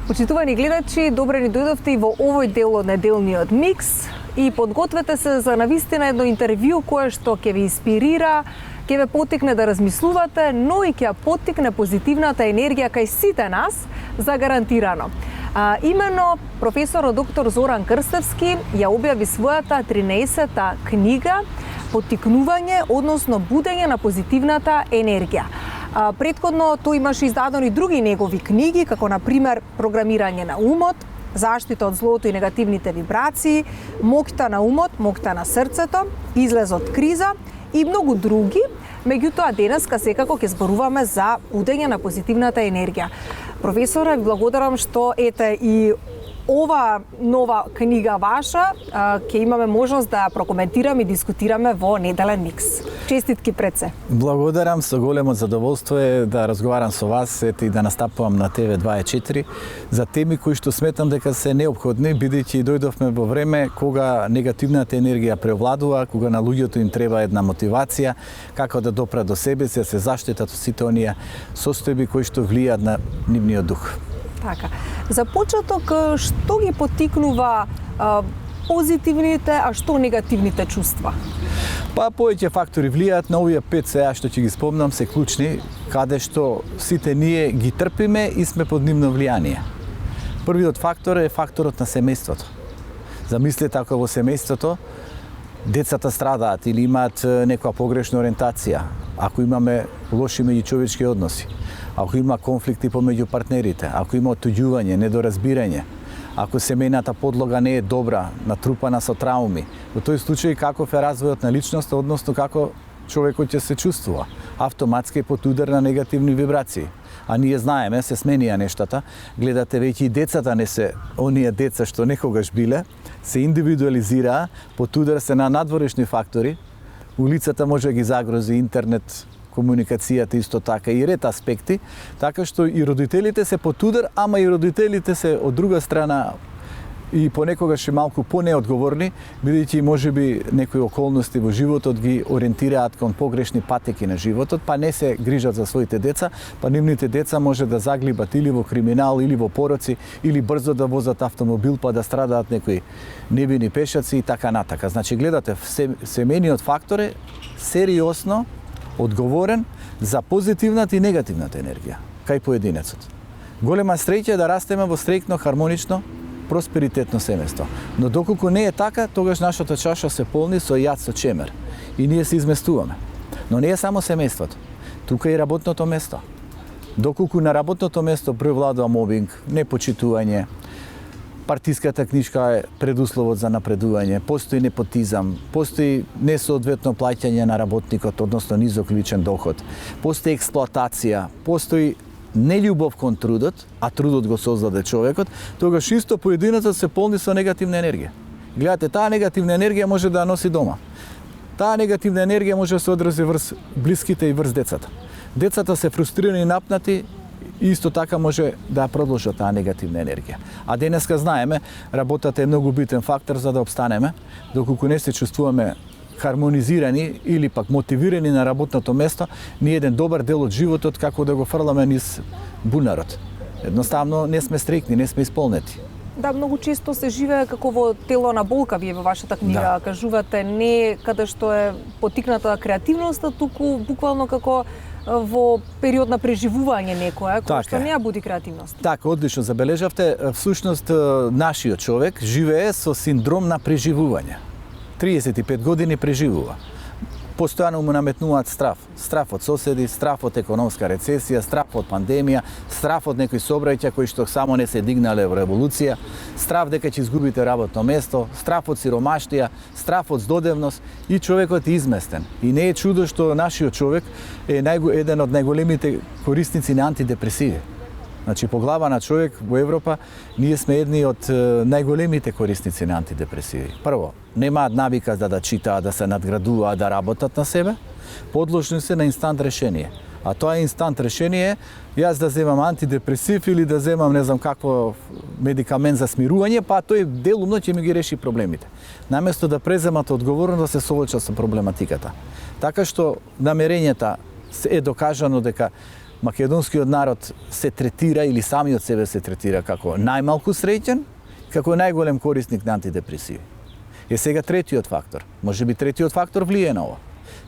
Почитувани гледачи, добре ни дојдовте и во овој дел од неделниот микс и подгответе се за навистина едно интервју кое што ќе ви инспирира, ќе ве поттикне да размислувате, но и ќе поттикне позитивната енергија кај сите нас загарантирано. Именно професорот доктор Зоран Крстевски ја објави својата 13-та книга Поттикнување, односно будење на позитивната енергија. Претходно тој имаше издадени други негови книги, како на пример Програмирање на умот, Заштита од злото и негативните вибрации, Моќта на умот, моќта на срцето, Излез од криза и многу други. Меѓутоа денеска секако ќе зборуваме за будење на позитивната енергија. Професоре, ви благодарам што ете и ова нова книга ваша ќе имаме можност да прокоментираме и дискутираме во неделен микс. Честитки пред се. Благодарам, со големо задоволство е да разговарам со вас и да настапувам на ТВ24 за теми кои што сметам дека се неопходни, бидејќи дојдовме во време кога негативната енергија превладува, кога на луѓето им треба една мотивација како да допрат до себе се заштитат од сите оние состојби кои што влијаат на нивниот дух. Така. За почеток, што ги поттикнува позитивните, а што негативните чувства? Па повеќе фактори влијаат, на овие 5 сега што ќе ги спомнам се клучни, каде што сите ние ги трпиме и сме под нивно влијание. Првиот фактор е факторот на семејството. Замислете ако во семејството децата страдаат или имаат некоја погрешна ориентација, ако имаме лоши меѓучовечки односи, ако има конфликти помеѓу партнерите, ако има отуѓување, недоразбирање, ако семејната подлога не е добра, натрупана со трауми, во тој случај каков е развојот на личноста, односно како човекот ќе се чувствува, автоматски е под удар на негативни вибрации. А ние знаеме, се сменија нештата, гледате веќе и децата не се оние деца што некогаш биле, се индивидуализираа, под удар се на надворешни фактори, улицата може да ги загрози, интернет, комуникацијата исто така и ред аспекти, така што и родителите се под удар, ама и родителите се од друга страна и понекогаш и малку понеодговорни, бидејќи можеби некои околности во животот ги ориентираат кон погрешни патеки на животот, па не се грижат за своите деца, па нивните деца може да заглибат или во криминал, или во пороци, или брзо да возат автомобил, па да страдаат некои невини пешаци и така натака. Значи гледате, семејниот фактор е сериосно одговорен за позитивната и негативната енергија кај поединецот. Голема среќа е да растеме во среќно, хармонично, просперитетно семејство. Но доколку не е така, тогаш нашата чаша се полни со јад, со чемер. И ние се изместуваме. Но не е само семејството. Тука е и работното место. Доколку на работното место превладува мобинг, непочитување, партиската книжка е предусловот за напредување, постои непотизам, постои несоодветно плаќање на работникот, односно низок личен доход, постои експлоатација, постои нељубов кон трудот, а трудот го создаде човекот, тогаш исто поединецот се полни со негативна енергија. Гледате, таа негативна енергија може да ја носи дома. Таа негативна енергија може да се одрази врз блиските и врз децата. Децата се фрустрирани и напнати, исто така може да ја продолжат таа негативна енергија. А денеска знаеме, работата е многу битен фактор за да обстанеме, доколку не се чувствуваме хармонизирани или пак мотивирани на работното место, ние еден добар дел од животот како да го фрламе низ бунарот. Едноставно не сме стрекни, не сме исполнети. Да, многу често се живее како во тело на болка, вие во вашата книга кажувате, не каде што е поттикната креативноста, туку буквално како во период на преживување некоја, кој што не ја буди креативност. Така, одлично забележавте. Всушност, нашиот човек живее со синдром на преживување. 35 години преживува. Постојано му наметнуваат страв. Страв од соседи, страв од економска рецесија, страв од пандемија, страв од некои сообраќаја кои што само не се дигнале во револуција, страв дека ќе изгубите работно место, страв од сиромаштија, страв од здодевност и човекот е изместен. И не е чудо што нашиот човек е еден од најголемите корисници на антидепресиви. Значи, по глава на човек во Европа, ние сме едни од најголемите корисници на антидепресиви. Прво, немаат навика да читаат, да се надградуваат, да работат на себе, подложни се на инстант решение. А тоа инстант решение е јас да земам антидепресив или да земам не знам какво медикамент за смирување, па тој делумно ќе ми ги реши проблемите. Наместо да преземат одговорност да се соочат со проблематиката. Така што намерењата е докажано дека македонскиот народ се третира или самиот себе се третира како најмалку среќен, како најголем корисник на антидепресиви. Е сега третиот фактор. Може би третиот фактор влие на ова.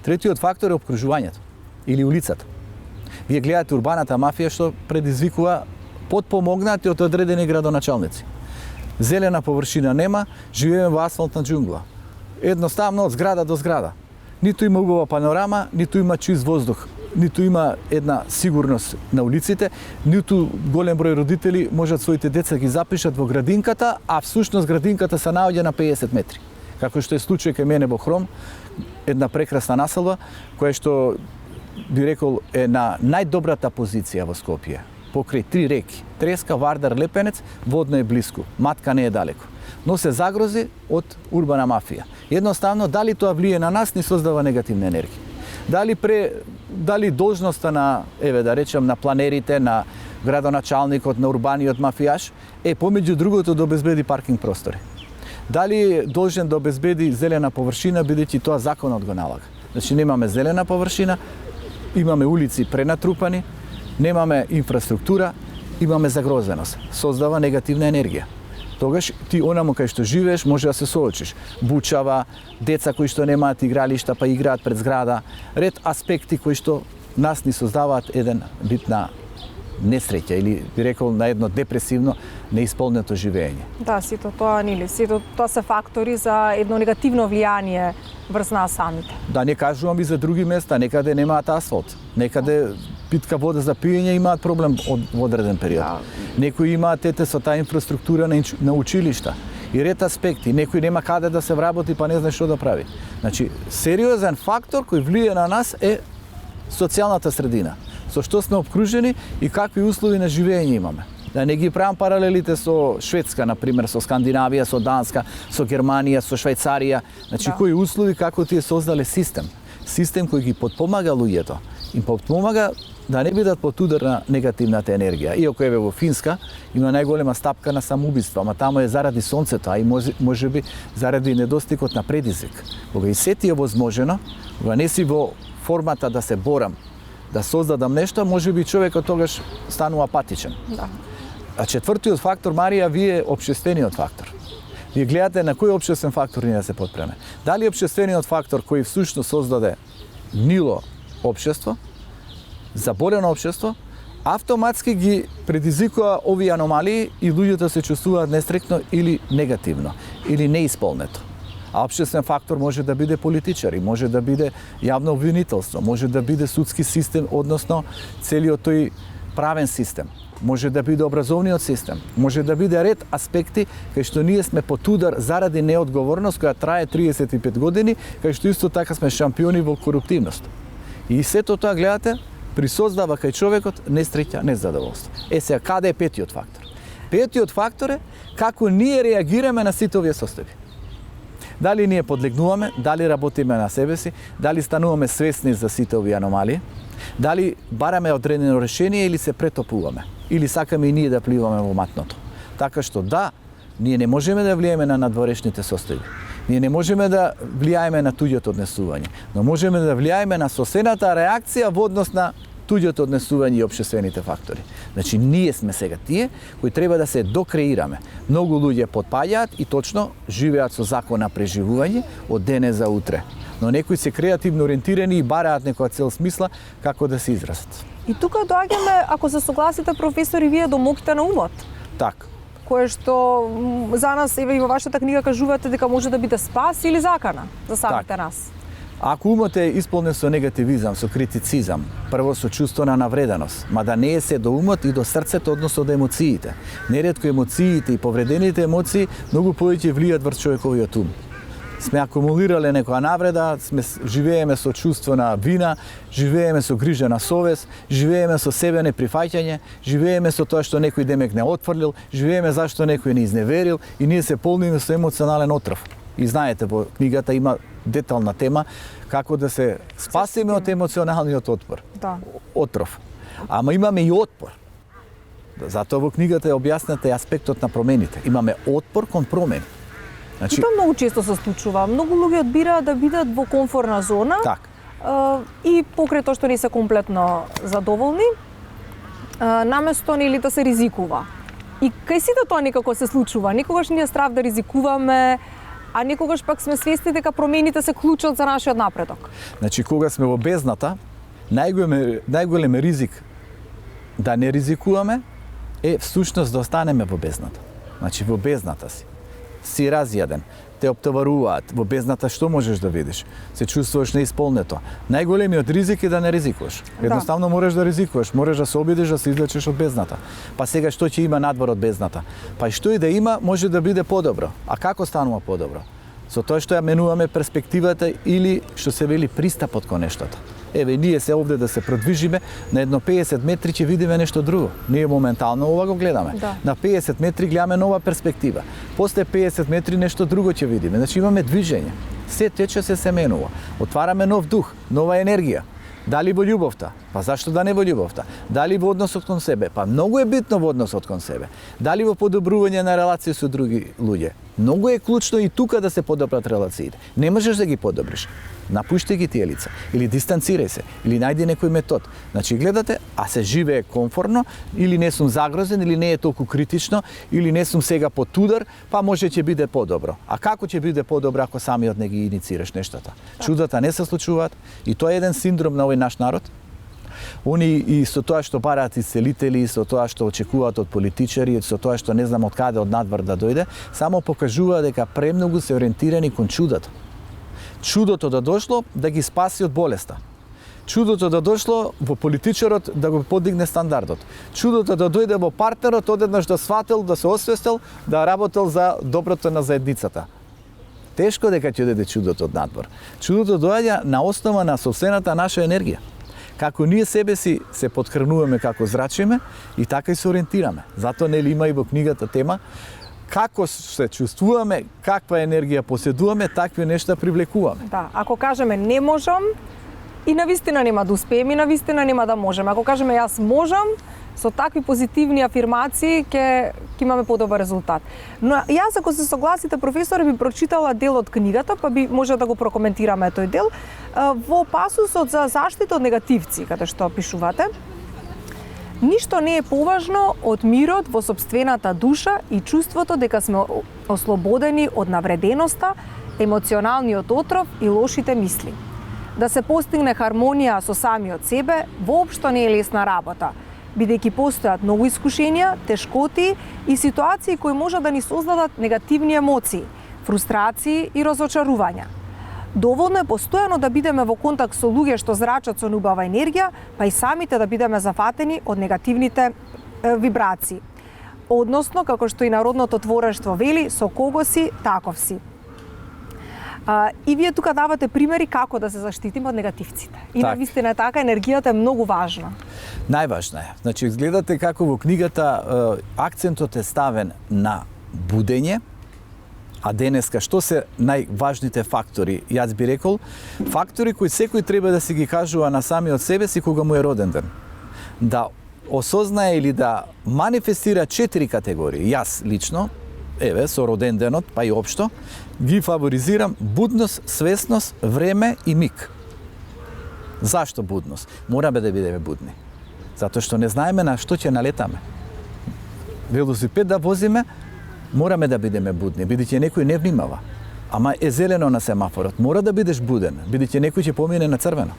Третиот фактор е опкружувањето или улицата. Вие гледате урбаната мафија што предизвикува подпомогнати од одредени градоначалници. Зелена површина нема, живееме во асфалтна џунгла. Едноставно од зграда до зграда. Ниту има убава панорама, ниту има чист воздух, ниту има една сигурност на улиците, ниту голем број родители можат своите деца ги запишат во градинката, а всушност градинката се наоѓа на 50 метри. Како што е случај кај мене во Хром, една прекрасна населба, која што би рекол е на најдобрата позиција во Скопје. Покрај 3 реки, Треска, Вардар, Лепенец, водно е блиску, матка не е далеко. Но се загрози од урбана мафија. Едноставно, дали тоа влие на нас, ни создава негативна енергија. Дали должноста на, да речем, на планерите, на градоначалникот, на урбаниот мафијаш, е помеѓу другото да обезбеди паркинг простори. Дали е должен да обезбеди зелена површина, бидејќи тоа законот го налага. Значи, немаме зелена површина, имаме улици пренатрупани, немаме инфраструктура, имаме загрозеност. Создава негативна енергија. Тогаш ти онамо кај што живееш може да се соочиш. Бучава, деца кои што немаат игралишта па играат пред зграда, ред аспекти кои што нас ни создаваат еден вид на несреќа или би рекол на едно депресивно неисполнето живење. Да, сето тоа нели, сето тоа се фактори за едно негативно влијание врз нас самите. Да не кажувам и за други места, некаде немаат асфалт, некаде питка вода за пиење имаат проблем во одреден период. Да. Некои имаат со таа инфраструктура на училишта и ред аспекти. Некој нема каде да се вработи па не знае што да прави. Значи, сериозен фактор кој влие на нас е социјалната средина. Со што сме обкружени и какви услови на живење имаме. Да не ги правам паралелите со Шведска, например, со Скандинавија, со Данска, со Германија, со Швајцарија. Значи, кои услови, како тие создале систем. Систем кој ги подпомага луѓето. Им подпомага да не бидат под удар на негативната енергија. Иако еве во Финска има најголема стапка на самоубиство, ама тамо е заради сонцето, а и можеби заради недостигот на предизвик. Кога и се ти е возможено, кога не си во формата да се борам, да создадам нешто, можеби човекот тогаш станува апатичен. Да. А четвртиот фактор, Марија, вие општествениот фактор. Вие гледате на кој општествен фактор ние да се подпреме. Дали општествениот фактор кој всушност создаде гнило општество, заболено општество, автоматски ги предизвикува овие аномалии и луѓето се чувствуваат нестрекно или негативно, или неисполнето. А општествен фактор може да биде политичари, може да биде јавно обвинителство, може да биде судски систем, односно целиот тој правен систем. Може да биде образовниот систем, може да биде ред аспекти кај што ние сме под удар заради неодговорност која трае 35 години, кај што исто така сме шампиони во коруптивност. И сето тоа гледате, присоздава кај човекот несреќа, незадоволство. Сега, каде е петиот фактор? Петиот фактор е како ние реагираме на сите овие состојби. Дали ние подлегнуваме, дали работиме на себе си, дали стануваме свесни за сите овие аномалии, дали бараме одредено решение или се претопуваме, или сакаме и ние да пливаме во матното. Така што да, ние не можеме да влијаеме на надворешните состојби. Ние не можеме да влијаеме на туѓото однесување, но можеме да влијаеме на соседната реакција во однос на туѓото однесување и општествените фактори. Значи, ние сме сега тие кои треба да се докреираме. Многу луѓе потпаѓаат и точно живеат со закон на преживување од денес за утре. Но некои се креативно ориентирани и бараат некоја цел смисла како да се изразат. И тука доаѓаме, ако се согласите, професори, вие до моките на умот. Така. Кое што за нас, еве и во вашата книга кажувате дека може да биде спас или закана за самите нас. Ако умот е исполнен со негативизам, со критицизам, прво со чувство на навреденост, ма да не е се до умот и до срцето, односно до емоциите. Неретко емоциите и повредените емоции многу повеќе влијат врз човековиот ум. Сме акумулирале некоја навреда, живееме со чувство на вина, живееме со грижа на совест, живееме со себе неприфаќање, живееме со тоа што некој демек не отфрлил, живееме зашто некој не изневерил и ние се полниме со емоционален отров. И знаете, во книгата има детална тема како да се спасиме од емоционалниот отпор. Да. Отров. Ама имаме и отпор. Затоа во книгата е објаснет и аспектот на промените. Имаме отпор кон промени. Значи, и тоа многу често се случува. Многу луѓе одбираат да бидат во комфортна зона. Так. И покрај тоа што не се комплетно задоволни, наместо нели да се ризикува. И кај сите тоа некако се случува. Некогаш ни е страв да ризикуваме, а некогаш пак сме свесни дека промените се клучот за нашиот напредок. Значи, кога сме во бездната, најголем ризик да не ризикуваме е всушност да останеме во бездната. Значи, во бездната си разјаден, те оптоваруваат, во бездната што можеш да видиш? Се чувствуваш неисполнето. Најголемиот ризик е да не ризикуваш. Едноставно можеш да ризикуваш, можеш да се обидиш да се излечеш од бездната. Па сега што ќе има надвор од бездната? Па и што и да има, може да биде подобро. А како станува подобро? Со тоа што ја менуваме перспективата или што се вели пристапот кон нештото. Еве, ние се овде да се продвижиме, на едно 50 метри ќе видиме нешто друго. Ние моментално ова го гледаме. Да. На 50 метри гледаме нова перспектива. После 50 метри нешто друго ќе видиме. Значи имаме движење. Се тече, се менува. Отвараме нов дух, нова енергија. Дали во љубовта? Па зашто да не во љубовта? Дали во односот кон себе? Па многу е битно во односот кон себе. Дали во подобрување на релации со други луѓе? Многу е клучно и тука да се подобрат релациите. Не можеш да ги подобриш. Напуштај ги тие лица, или дистанцирај се, или најди некој метод. Значи гледате, а се живее комфортно, или не сум загрозен, или не е толку критично, или не сум сега под удар, па може ќе биде подобро. А како ќе биде подобро ако самиот не ги инициираш нештата? Чудата не се случуваат и тоа е еден синдром на овој наш народ. Они и со тоа што бараат исцелители, со тоа што очекуваат од политичари, со тоа што не знам од каде од надвор да дојде, само покажува дека премногу се ориентирани кон чудото. Чудото да дошло да ги спаси од болеста. Чудото да дошло во политичарот да го подигне стандардот. Чудото да дојде во партнерот одеднаш да сватил, да се освестил, да работел за доброто на заедницата. Тешко дека ќе дојде чудото од надвор. Чудото доаѓа на основа на сопствената наша енергија. Како ние себе си се подхрануваме како зрачиме и така и се ориентираме. Затоа нели има и во книгата тема како се чувствуваме, каква енергија поседуваме, такви нешта привлекуваме. Да, ако кажеме не можам, и навистина нема да успееме, и навистина нема да можеме. Ако кажеме јас можам, со такви позитивни афирмации ќе имаме подобар резултат. Но јас, ако се согласите, професор, би прочитала дел од книгата, па би може да го прокоментираме тој дел, во пасусот за заштита од негативци, каде што пишувате. Ништо не е поважно од мирот во сопствената душа и чувството дека сме ослободени од навреденоста, емоционалниот отров и лошите мисли. Да се постигне хармонија со самиот себе воопшто не е лесна работа, бидејќи постојат многу искушенија, тешкоти и ситуации кои може да ни создадат негативни емоции, фрустрации и разочарувања. Доволно е постојано да бидеме во контакт со луѓе што зрачат со убава енергија, па и самите да бидеме зафатени од негативните вибрации. Односно, како што и народното творештво вели, со кого си, таков си. И вие тука давате примери како да се заштитиме од негативците. И навистина така, енергијата е многу важна. Најважна е. Значи, гледате како во книгата акцентот е ставен на будење, а денеска што се најважните фактори? Јас би рекол, фактори кои секој треба да си ги кажува на самиот себе си кога му е роден ден. Да осознае или да манифестира 4 категории. Јас лично, еве, со роден денот, па и општо, ги фаворизирам будност, свесност, време и миг. Зашто будност? Мораме да бидеме будни. Затоа што не знаеме на што ќе налетаме. Велосипед да возиме, мораме да бидеме будни, бидејќи некој не внимава. Ама е зелено на семафорот, мора да бидеш буден, бидејќи некој ќе помине на црвено.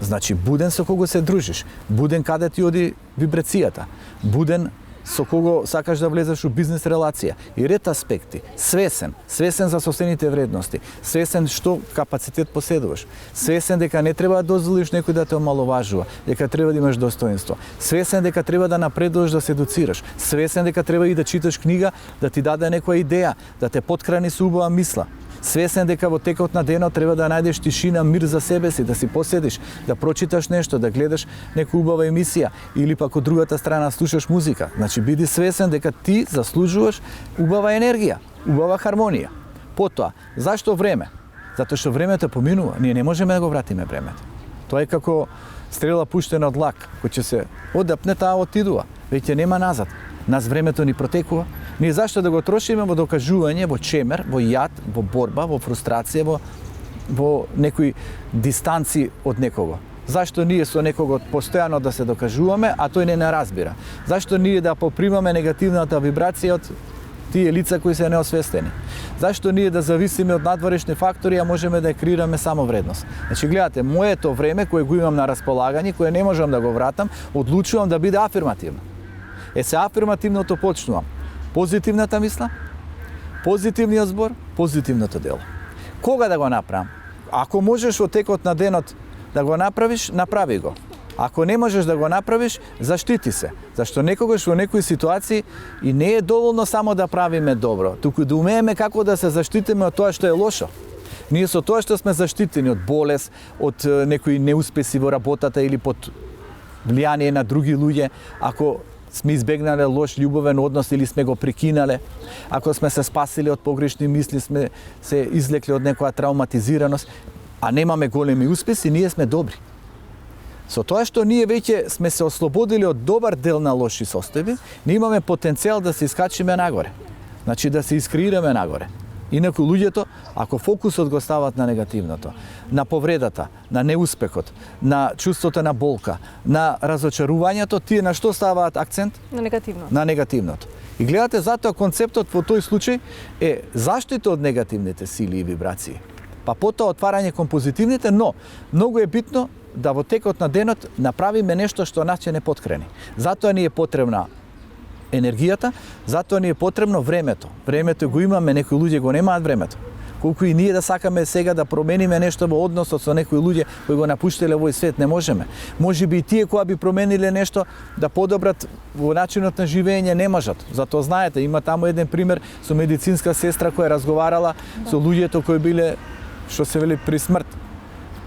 Значи, буден со кого се дружиш, буден каде ти оди вибрацијата, буден со кого сакаш да влезеш у бизнес релација и ред аспекти, свесен за сопствените вредности, свесен што капацитет поседуваш, свесен дека не треба да дозволиш некој да те омаловажува, дека треба да имаш достоинство, свесен дека треба да напредуваш да се едуцираш, свесен дека треба и да читаш книга да ти даде некоја идеја, да те потхрани со убава мисла. Свесен дека во текот на денот треба да најдеш тишина, мир за себе си, да си поседиш, да прочиташ нешто, да гледаш нека убава емисија или пак од другата страна слушаш музика. Значи биди свесен дека ти заслужуваш убава енергија, убава хармонија. Потоа, зашто време? Затоа што времето поминува, ние не можеме да го вратиме времето. Тоа е како стрела пуштена од лак, кој ќе се одапне, таа отидува, веќе нема назад. Нас времето ни протекува. Ние зашто да го трошиме во докажување, во чемер, во јад, во борба, во фрустрација, во некои дистанци од некого. Зашто ние со некого постојано да се докажуваме, а тој не разбира? Зашто ние да попримаме негативната вибрација од тие лица кои се неосвестени? Зашто ние да зависиме од надворешни фактори, а можеме да ја креираме само вредност? Значи, гледате, моето време кое го имам на располагање, кое не можам да го вратам, одлучувам да биде афирмативно. Се афирмативното почнувам. Позитивната мисла, позитивниот збор, позитивното дело. Кога да го направам? Ако можеш во текот на денот да го направиш, направи го. Ако не можеш да го направиш, заштити се. Зашто некогаш во некои ситуации и не е доволно само да правиме добро, туку да умееме како да се заштитиме од тоа што е лошо. Ние со тоа што сме заштитени од болест, од некои неуспеси во работата или под влијание на други луѓе, ако сме избегнале лош љубовен однос или сме го прекинале, ако сме се спасили од погрешни мисли, сме се излекли од некоја травматизираност, а немаме големи успеси, ние сме добри. Со тоа што ние веќе сме се ослободили од добар дел на лоши состојби, ние имаме потенцијал да се искачиме нагоре. Значи да се искреираме нагоре. Инаку луѓето, ако фокусот го стават на негативното, на повредата, на неуспехот, на чувството на болка, на разочарувањето, тие на што ставаат акцент? На негативното. На негативното. И гледате, затоа концептот во тој случај е заштита од негативните сили и вибрации. Па потоа отварање кон позитивните, но многу е битно да во текот на денот направиме нешто што нас ќе не поткрени. Затоа ни е потребна енергијата, затоа ни е потребно времето. Времето го имаме, некои луѓе го немаат времето. Колку и ние да сакаме сега да промениме нешто во односот со некои луѓе кои го напуштиле овој свет, не можеме. Можеби и тие кои би промениле нешто да подобрат во начинот на живење, не можат. Затоа знаете, има таму еден пример со медицинска сестра која разговарала со луѓето кои биле, што се вели, при смрт.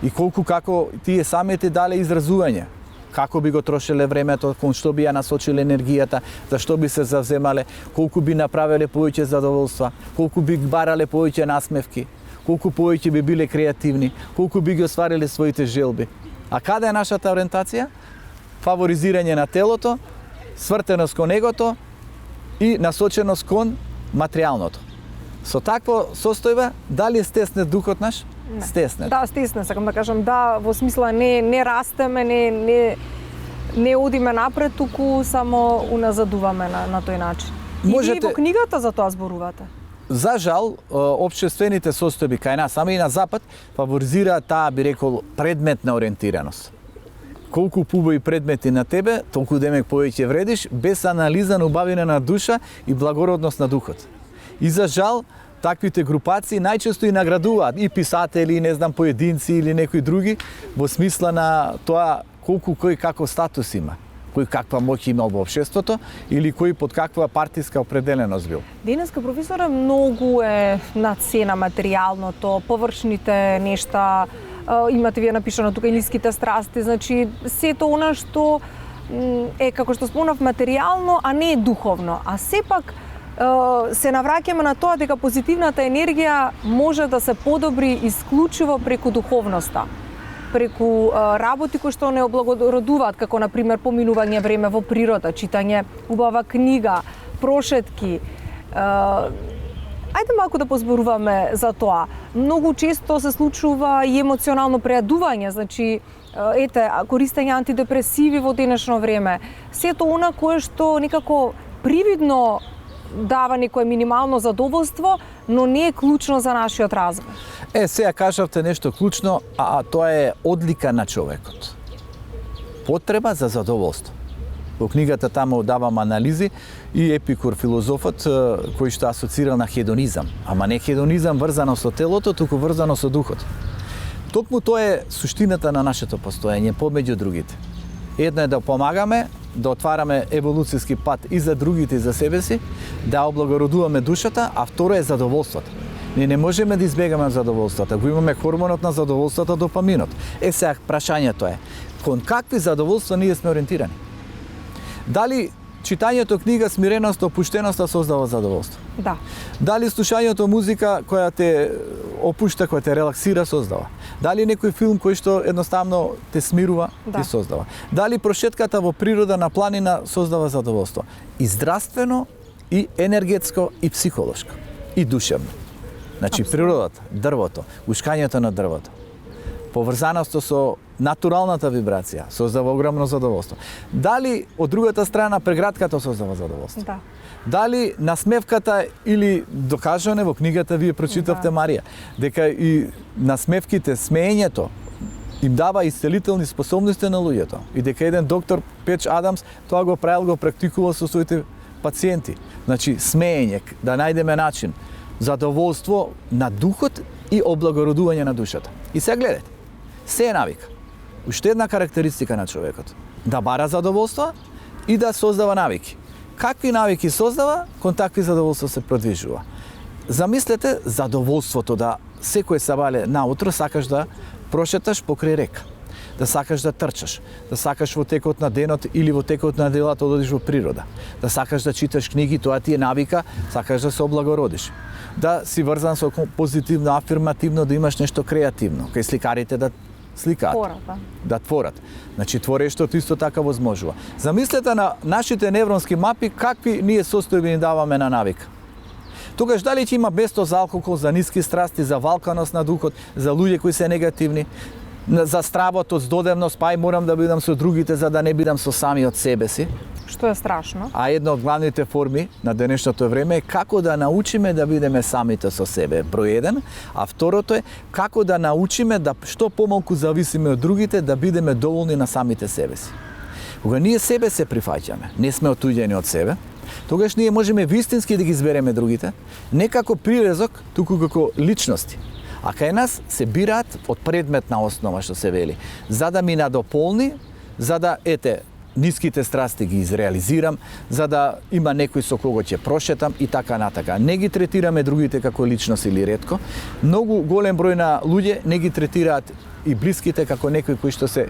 И колку како тие самите дале изразување. Како би го трошеле времето, кон што би ја насочиле енергијата, за што би се завземале, колку би направиле повеќе задоволства, колку би барале повеќе насмевки, колку повеќе би биле креативни, колку би ги оствариле своите желби. А каде е нашата ориентација? Фаворизирање на телото, свртеност кон егото и насоченост кон материјалното. Со такво состојба, дали е стеснет духот наш? Не. Стеснет. Да, стеснет, сакам да кажам, да, во смисла не растеме, не одиме напред, туку само уназадуваме на тој начин. И вие во книгата за тоа зборувате. За жал, општествените состојби кај нас, ама и на запад, фаворизираат таа, би рекол, предметна ориентираност. Колку пубави предмети на тебе, толку демек повеќе вредиш, без анализа на убавина на душа и благородност на духот. И за жал, таквите групации најчесто и наградуваат и писатели, и не знам, поединци или некои други, во смисла на тоа колку кој како статус има, кој каква моќ имал во општеството или кој под каква партиска определеност бил. Денеска, професоре, многу е на цена материјалното, површните нешта, имате вие напишано тука и ниските страсти, значи сето она што е, како што спомнав, материјално, а не духовно. А сепак се навраќаме на тоа дека позитивната енергија може да се подобри исклучиво преку духовноста, преку работи кои што не облагородуваат, како например поминување време во природа, читање убава книга, прошетки. Ајде малку да позборуваме за тоа. Многу често се случува и емоционално прејадување, значи користење антидепресиви во денешно време. Сето она кое што некако привидно дава некое минимално задоволство, но не е клучно за нашиот развој. Сега кажавте нешто клучно, а тоа е одлика на човекот. Потреба за задоволство. Во книгата таму давам анализи и Епикур, филозофот, кој што асоцирал на хедонизам. Ама не хедонизам врзано со телото, туку врзано со духот. Токму тоа е суштината на нашето постоење, помеѓу другите. Едно е да помагаме, да отвараме еволуцијски пат и за другите и за себе си, да облагородуваме душата, а второ е задоволството. Ние не можеме да избегаме задоволството. Го имаме хормонот на задоволството, допаминот. Сега прашањето е, кон какви задоволства ние сме ориентирани? Дали читањето книга смиреност, опуштеноста создава задоволство? Да. Дали слушањето музика која те опушта, која те релаксира, создава? Дали некој филм кој што едноставно те смирува, ти создава? Дали прошетката во природа на планина создава задоволство? И здравствено, и енергетско, и психолошко, и душевно. Значи природата, дрвото, ушкањето на дрвото, Поврзаноста со натуралната вибрација создава огромно задоволство. Дали од другата страна прегратката создава задоволство? Да. Дали насмевката или докажане во книгата вие прочитавте, Марија, дека и насмевките, смеењето им дава исцелителни способности на луѓето и дека еден доктор Печ Адамс тоа го правил, го практикувал со своите пациенти. Значи смеење, да најдеме начин, задоволство на духот и облагородување на душата. И сега гледате, се е навика. Уште една карактеристика на човекот. Да бара задоволство и да создава навики. Какви навики создава, кон такви задоволства се продвижува. Замислете задоволството да секој сабале наутро сакаш да прошеташ покрај река, да сакаш да трчаш, да сакаш во текот на денот или во текот на делата да одиш во природа, да сакаш да читаш книги, тоа ти е навика, сакаш да се облагородиш, да си врзан со позитивно, афирмативно, да имаш нешто креативно, кај сликарите да сликаат, да творат. Значи творештото исто така возможува. Замислете на нашите невронски мапи какви ние состојби ни даваме на навика. Тогаш дали ќе има место за алкохол, за ниски страсти, за валканост на духот, за луѓе кои се негативни, за стравот од здодевност, па и морам да бидам со другите за да не бидам со самиот себе си. Што е страшно. А една од главните форми на денешното време е како да научиме да бидеме самите со себе, број 1, а второто е како да научиме да што помалку зависиме од другите, да бидеме доволни на самите себе си. Кога ние себе се прифаќаме, не сме отуѓени од себе, тогаш ние можеме вистински да ги избереме другите, не како прирезок, туку како личности. А кај нас се бираат од предметна основа, што се вели, за да ми надополни, за да, ниските страсти ги изреализирам, за да има некој со кого ќе прошетам и така натака. Не ги третираме другите како личност или ретко. Многу голем број на луѓе не ги третираат и блиските како некои кои што се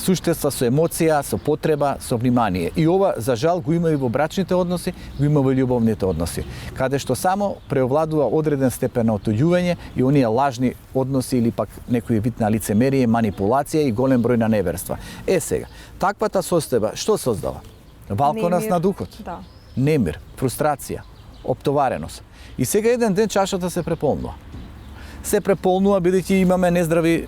суштества со емоција, со потреба, со внимание. И ова, за жал, го има и во брачните односи, го има во љубовните односи, каде што само преовладува одреден степен на отуѓување и оние лажни односи или пак некој вид на лицемерие, манипулација и голем број на неверства. Сега, таквата состојба што создава? Валканост на духот, немир, фрустрација, оптовареност. И сега еден ден чашата се преполнува. Се преполнува бидејќи имаме нездрави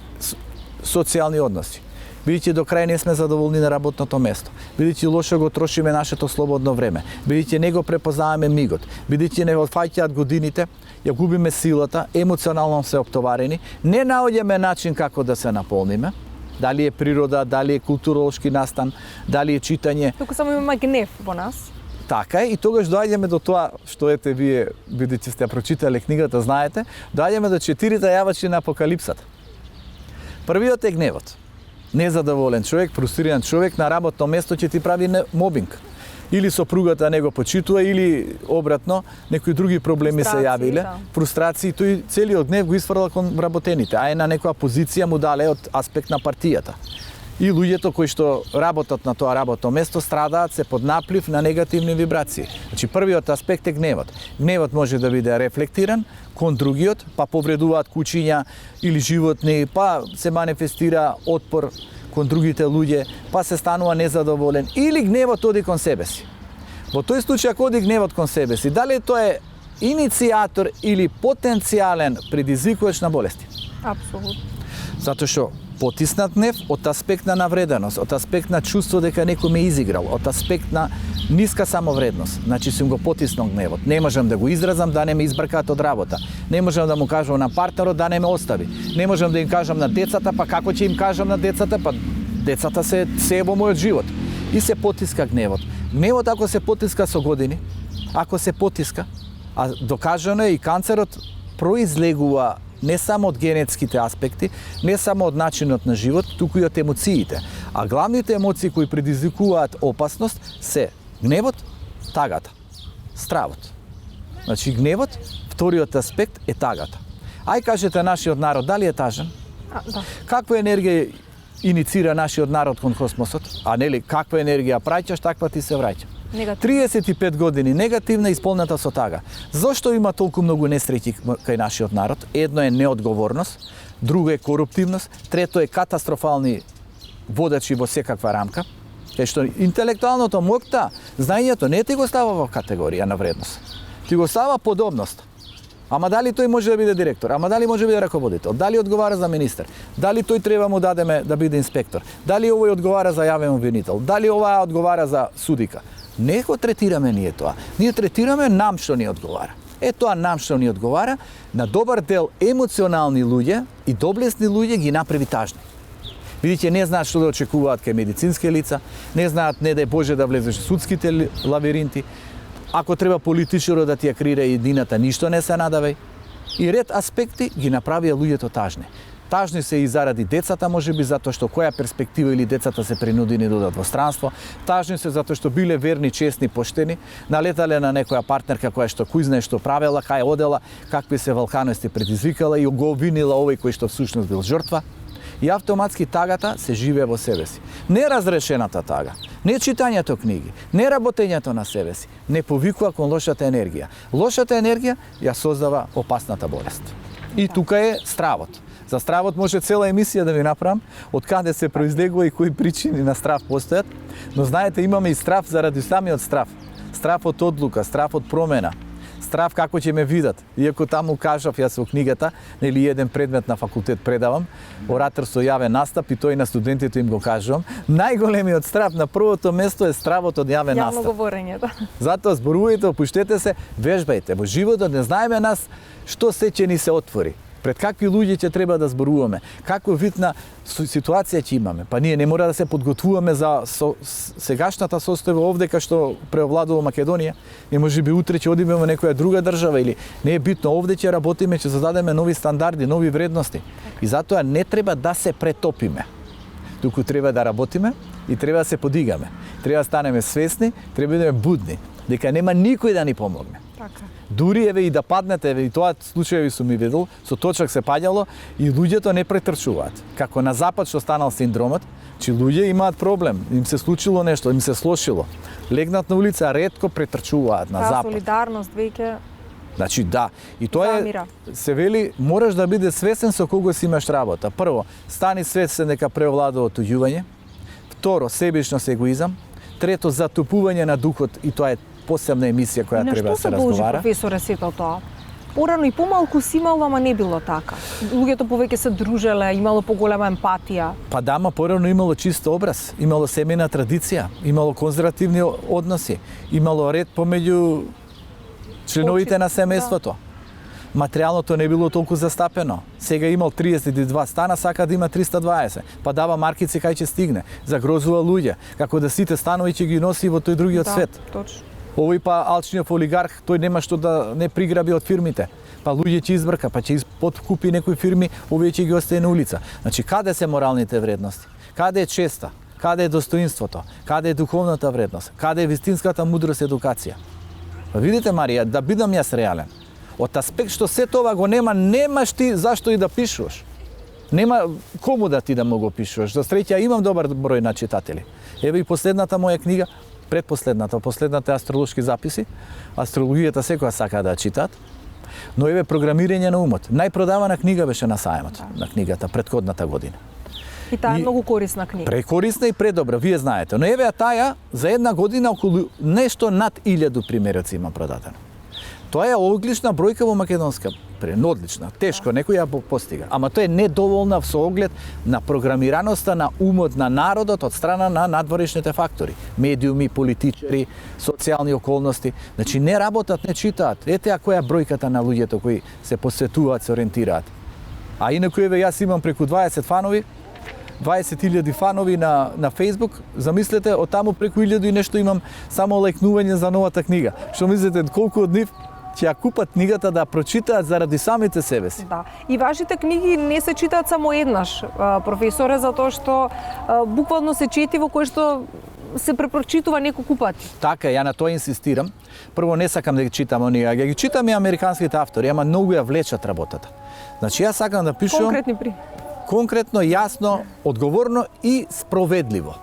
социјални односи. Бидејќи до крај не сме задоволни на работното место, бидејќи лошо го трошиме нашето слободно време, бидејќи не го препознаваме мигот, бидејќи не отфаќаат годините, ја губиме силата, емоционално се оптоварени, не наоѓаме начин како да се наполниме, дали е природа, дали е културолошки настан, дали е читање. Туку само имаме гнев во нас. Така е, и тогаш доаѓаме до тоа што вие, бидејќи сте прочитале книгата, знаете, доаѓаме до 4 јавачи на апокалипсата. Првиот е гневот. Незадоволен човек, фрустриран човек на работно место ќе ти прави мобинг. Или сопругата не го почитува, или обратно, некои други проблеми се јавиле, фрустрации, тој целиот гнев го изфрла кон вработените, а е на некоја позиција му дале од аспект на партијата. И луѓето кои што работат на тоа работно место страдаат, се под наплив на негативни вибрации. Значи првиот аспект е гневот. Гневот може да биде рефлектиран кон другиот, па повредуваат кучиња или животни, па се манифестира отпор кон другите луѓе, па се станува незадоволен, или гневот оди кон себе си. Во тој случај ако оди гневот кон себе си, дали тоа е иницијатор или потенцијален предизвикувач на болести? Апсолутно. Затоа што потиснат гнев од аспект на навреденост, од аспект на чувство дека некој ме изиграл, од аспект на ниска самовредност. Значи сум го потиснал гневот. Не можам да го изразам да не ме избркаат од работа. Не можам да му кажам на партнерот да не ме остави. Не можам да им кажам на децата, па како ќе им кажам на децата, па децата се во мојот живот. И се потиска гневот. Гневот ако се потиска со години, ако се потиска, а докажано е и канцерот произлегува не само од генетските аспекти, не само од начинот на живот, туку и од емоциите. А главните емоции кои предизвикуваат опасност се гневот, тагата, стравот. Значи гневот, вториот аспект е тагата. Ај кажете нашиот народ дали е тажен? Да. Каква енергија иницира нашиот народ кон космосот? А нели каква енергија праќаш, таква ти се враќа. 35 години негативна исполнета со тага. Зошто има толку многу несреќи кај нашиот народ? Едно е неодговорност, друго е коруптивност, трето е катастрофални водачи во секаква рамка, кај што интелектуалното моќта, знаењето не ти го става во категорија на вредност. Ти го става подобност. Ама дали тој може да биде директор? Ама дали може да биде раководител? Дали одговара за министер? Дали тој треба му дадеме да биде инспектор? Дали овој одговара за јавен обвинител? Дали оваа одговара за судика? Не го третираме ние тоа. Ние третираме нам што ни одговара. Тоа нам што ни одговара, на добар дел емоционални луѓе и доблесни луѓе ги направи тажни. Видите, не знаат што да очекуваат кај медицински лица, не знаат, не дај Боже, да влезеш в судските лавиринти. Ако треба политичарот да ти ја креира едината, ништо не се надавај. И ред аспекти ги направија луѓето тажни. Тажни се и заради децата, можеби затоа што која перспектива или децата се принудени да одат во странство. Тажни се затоа што биле верни, честни, поштени, налетале на некоја партнерка која што кој знае што правела, кај одела, какви се валканости предизвикала и го обвинила овој кој што всушност бил жртва. И автоматски тагата се живее во себе си. Не разрешената тага, не читањето книги, не работењето на себе си, не повикува кон лошата енергија. Лошата енергија ја создава опасната болест. И тука е стравот. За стравот може цела емисија да ви направам, од каде се произлегува и кои причини на страв постојат, но знаете, имаме и страв заради самиот страв. Страв од одлука, страв од промена, страв како ќе ме видат. Иако таму кажав јас во книгата, нели еден предмет на факултет предавам, ораторство јавен настап и тој на студентите им го кажувам, најголемиот страв на првото место е стравот од јавен настап. Јавно говорење, да. Затоа зборувајте, опуштете се, вежбајте. Во животот не знаеме нас што се ќе ни се отвори. Пред какви луѓе ќе треба да зборуваме, каква вид на ситуација ќе имаме. Па ние не мора да се подготвуваме за сегашната состојба овде кај што преовладува Македонија. И можеби утре ќе одиме во некоја друга држава или не е битно, овде ќе работиме, ќе зададеме нови стандарди, нови вредности. И затоа не треба да се претопиме. Туку треба да работиме и треба да се подигаме. Треба да станеме свесни, треба да бидеме будни, дека нема никој да ни помогне. Така. Дури еве и да паднете, еве и тоа случаеви сум ми видел, со точак се паѓало и луѓето не претрчуваат. Како на запад што станал синдромот, че луѓе имаат проблем, им се случило нешто, им се слошило. Легнат на улица, ретко претрчуваат на запад. Солидарност веќе. Значи да, и тоа е, се вели, можеш да биде свесен со кого си имаш работа. Прво, стани свесен дека преовладува отуѓување. Второ, себичност, егоизам. Трето, затопување на духот и тоа е посебна емисија која треба да се разговара. На што се должи, професоре, сето тоа? Порано и помалку си имало, ама не било така. Луѓето повеќе се дружеле, имало поголема емпатија. Па да, ама порано имало чист образ, имало семејна традиција, имало конзервативни односи, имало ред помеѓу членовите на семејството. Материјалното не било толку застапено. Сега имал 32 стана, сака да има 320. Па дава маркици кај ќе стигне. Загрозува луѓе, како да сите станови ќе ги носи во тој другиот свет. Точно. Овој па алчниот олигарх, тој нема што да не приграби од фирмите. Па луѓе ќе избрка, па ќе подкупи некои фирми, овие ќе ги остави на улица. Значи, каде се моралните вредности? Каде е честа? Каде е достоинството? Каде е духовната вредност? Каде е вистинската мудрост и едукација? Па видите, Марија, да бидам јас реален. Од аспект што се тоа го нема, немаш ти зашто и да пишуваш. Нема кому да ти да му го пишуваш. За среќа имам добар број на читатели. Еве и последната моја книга, последната е астролошки записи. Астрологијата секоја сака да ја читат. Но еве програмирање на умот. Најпродавана книга беше на сајмот, на книгата предходната година. И таа е многу корисна книга. Прекорисна и предобра, вие знаете. Но еве таја за една година околу нешто над 1000 примероци има продадено. Тоа е одлична бројка во македонска, одлична, тешко некој ја постига. Ама тоа е недоволна со оглед на програмираноста на умот на народот од страна на надворешните фактори. Медиуми, политичари, социјални околности. Значи не работат, не читаат. Ете која е бројката на луѓето кои се посветуваат, се ориентираат. А инаку еве јас имам преку 20 фанови, 20.000 фанови на Facebook. Замислете, од таму преку 1000 и нешто имам само лајкнување за новата книга. Што мислите, колку од нив ќе ја купат книгата да прочитаат заради самите себе си? Да. И вашите книги не се читаат само еднаш, професоре, затоа што буквално се чети во кој што се препрочитува неколку пати. Така, ја на тоа инсистирам. Прво, не сакам да ги читам оние, ја ги читам и американските автори, ама многу ја влечат работата. Значи, јас сакам да пишувам конкретни примери. Конкретно, јасно, одговорно и справедливо.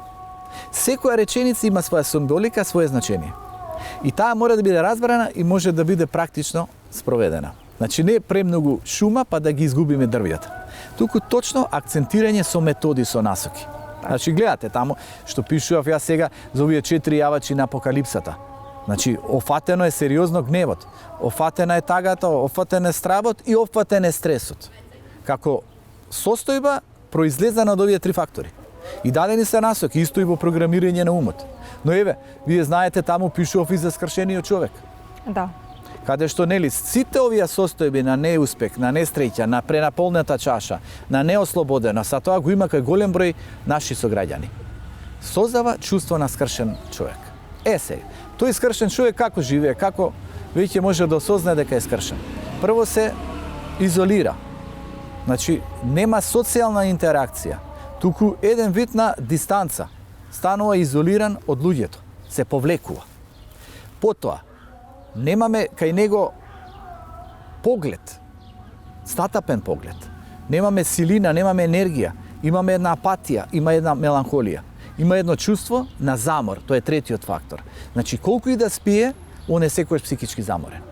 Секоја реченица има своја символика, свое значење. И таа мора да биде разбрана и може да биде практично спроведена. Значи не премногу шума па да ги изгубиме дрвјата. Туку точно акцентирање со методи, со насоки. Значи гледате таму што пишував јас сега за овие 4 јавачи на апокалипсата. Значи, офатено е сериозно гневот, офатена е тагата, офатен е стравот и офатен е стресот. Како состојба произлезана од овие три фактори. И дадени се насоки, исто и во програмирање на умот. Но еве, вие знаете, таму пишував и за скршениот човек. Да. Каде што, нели, сите овие состојби на неуспех, на нестреќа, на пренаполнета чаша, на неослободена, са тоа го има кај голем број наши сограѓани. Создава чувство на скршен човек. Сега, тој скршен човек како живее, како веќе може да осознае дека е скршен. Прво се изолира. Значи, нема социјална интеракција, туку еден вид на дистанца. Станува изолиран од луѓето, се повлекува. Потоа, немаме кај него поглед, статапен поглед. Немаме силина, немаме енергија, имаме една апатија, има една меланхолија. Има едно чувство на замор, тоа е третиот фактор. Значи, колку и да спие, он е секојаш психички заморен.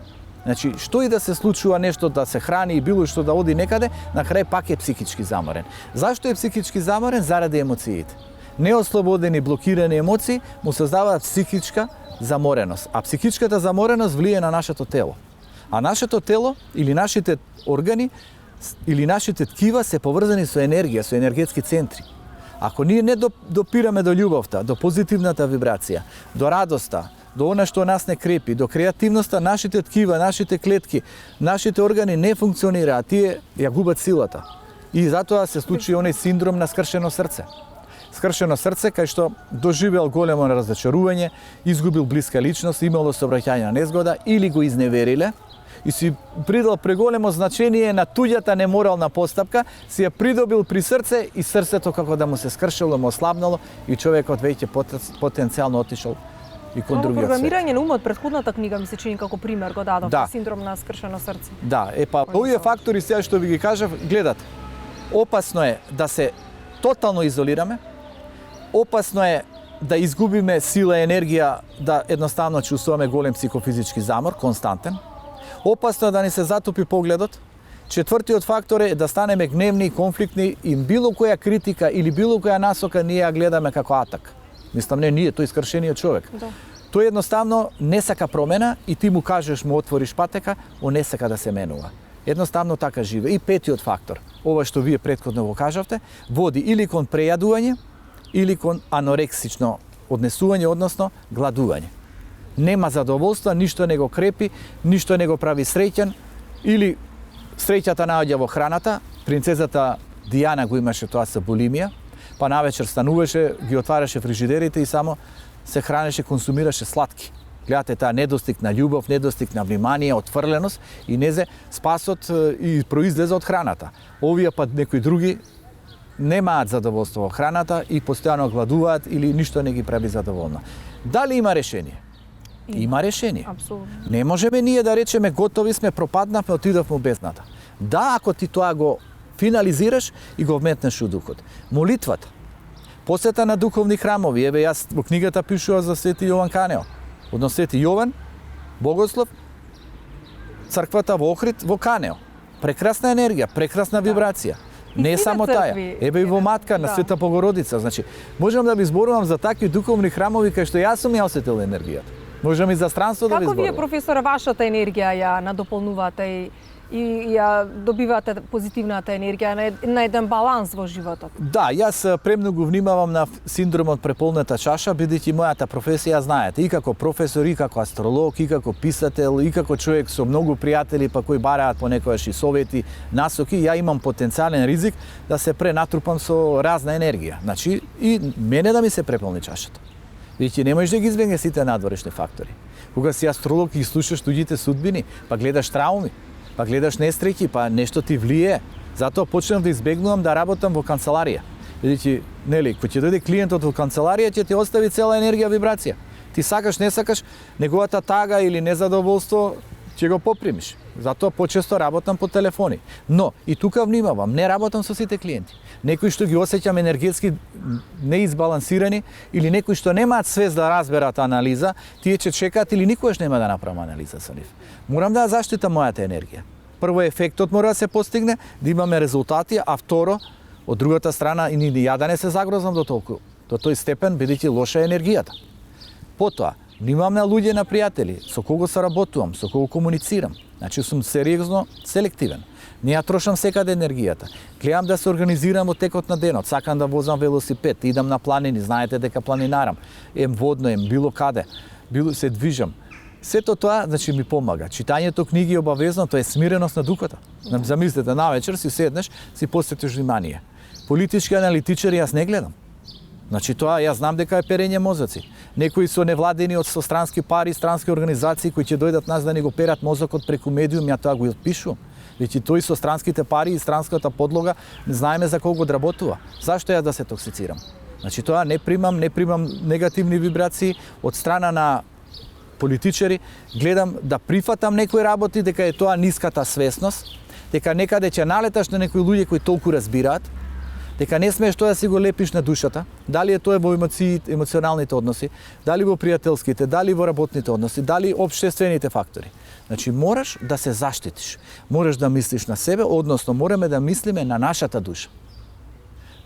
Значи, што и да се случува нешто, да се храни и било што да оди некаде, на крај пак е психички заморен. Зашто е психички заморен? Заради емоциите. Неослободени, блокирани емоции му создаваат психичка замореност. А психичката замореност влие на нашето тело. А нашето тело или нашите органи или нашите ткива се поврзани со енергија, со енергетски центри. Ако ние не допираме до љубовта, до позитивната вибрација, до радоста, до она што нас не крепи, до креативноста, нашите ткива, нашите клетки, нашите органи не функционираат, тие ја губат силата. И затоа се случи оној синдром на скршено срце. Скршено срце кај што доживеал големо разочарување, изгубил блиска личност, имало сообраќајна незгода или го изневериле и си придал преголемо значение на туѓата неморална постапка, си ја придобил при срце и срцето како да му се скршило, му ослабнало и човекот веќе потенцијално отишол и кон другиот свет. Програмирање на умот, претходната книга ми се чини како пример го дадов, да. Синдром на скршено срце. Да, овие фактори сега што ви ги кажав, гледате, опасно е да се тотално изолираме, опасно е да изгубиме сила и енергија, да едноставно чувствуваме голем психофизички замор, константен. Опасно е да ни се затопи погледот. Четвртиот фактор е да станеме гневни, конфликтни и било која критика или било која насока ние ја гледаме како атак. Мислам, не ние, тој скршениот човек. Да. Тој едноставно не сака промена и ти му кажеш, му отвориш патека, он не сака да се менува. Едноставно така живе. И петиот фактор, ова што вие претходно го кажавте, води или кон прејадување, или кон анорексично однесување, односно гладување. Нема задоволство, ништо не го крепи, ништо не го прави среќен, или среќата наоѓа во храната. Принцезата Дијана го имаше тоа со булимија, па навечер стануваше, ги отвараше фрижидерите и само се хранеше, консумираше сладки. Гледате таа недостиг на љубов, недостиг на внимание, отфрленост и незе спасот и произлезе од храната. Овие па некои други немаат задоволство во храната и постојано гладуваат или ништо не ги прави задоволно. Дали има решение? Има решение. Апсолутно. Не можеме ние да речеме готови сме, пропаднавме, отидовме у бездната. Да, ако ти тоа го финализираш и го вметнеш у духот. Молитвата, посета на духовни храмови, еве јас во книгата пишува за Свети Јован Канео. Одно Свети Јован, богослов, црквата во Охрид, во Канео. Прекрасна енергија, прекрасна вибрација. Не само таја. Еве и во Матка на Света Богородица. Значи, можам да ви зборувам за такви духовни храмови кај што јас сум ја осетил енергијата. Можам и за странство да ви зборувам. Како вие, професоре, вашата енергија ја надополнувате и ја добивате позитивната енергија на еден баланс во животот? Да, јас премногу внимавам на синдромот преполнета чаша, бидејќи мојата професија, знаете, и како професор, и како астролог, и како писател, и како човек со многу пријатели па кои бараат понекогаш и совети, насоки, ја имам потенцијален ризик да се пренатрупам со разна енергија. Значи, и мене да ми се преполни чашата. Бидејќи не можеш да ги избегнеш сите надворешни фактори. Кога си астролог и слушаш туѓите судбини, па гледаш трауми, па гледаш нестреќи, па нешто ти влие. Затоа почнав да избегнувам да работам во канцеларија. Бидејќи, нели, кога ќе дојде клиентот во канцеларија, ќе ти остави цела енергија, вибрација. Ти сакаш, не сакаш, неговата тага или незадоволство ќе го попримиш. Затоа почесто работам по телефони. Но и тука внимавам, не работам со сите клиенти. Некои што ги осеќам енергетски неизбалансирани или некои што немаат свест да разберат анализа, тие ќе чекаат или никогаш нема да направам анализа со нив. Морам да заштитам мојата енергија. Прво, ефектот мора да се постигне, да имаме резултати, а второ, од другата страна и ја да не се загрозам до тој степен, бидејќи лоша е енергијата. Потоа, Внимавам на луѓе, на пријатели, со кого соработувам, со кого комуницирам. Значи сум сериозно селективен. Не ја трошам секаде енергијата. Гледам да се организирам од текот на денот. Сакам да возам велосипед, идам на планини, знаете дека планинарам. Водно, било каде, се движам. Сето тоа, значи, ми помага. Читањето книги е обавезно, тоа е смиреност на духата. Замислете, навечер си седнеш, си посветиш внимание. Политички аналитичари јас не гледам. Значи тоа, јас знам дека е перење мозоци. Некои со невладени со странски пари, странски организации кои ќе дојдат нас да ни го перат мозокот преку медиум, ја тоа го отпишувам. Веќе тој со странските пари и странската подлога не знаеме за кого одработува. Зашто ја да се токсицирам? Значи тоа не примам негативни вибрации од страна на политичари, гледам да прифатам некои работи дека е тоа ниската свесност, дека некаде ќе налеташ на некои луѓе кои толку разбираат, дека не смееш тоа да си го лепиш на душата, дали е тоа во емоционалните односи, дали во пријателските, дали во работните односи, дали општествените фактори. Значи мораш да се заштитиш, мораш да мислиш на себе, односно мораме да мислиме на нашата душа.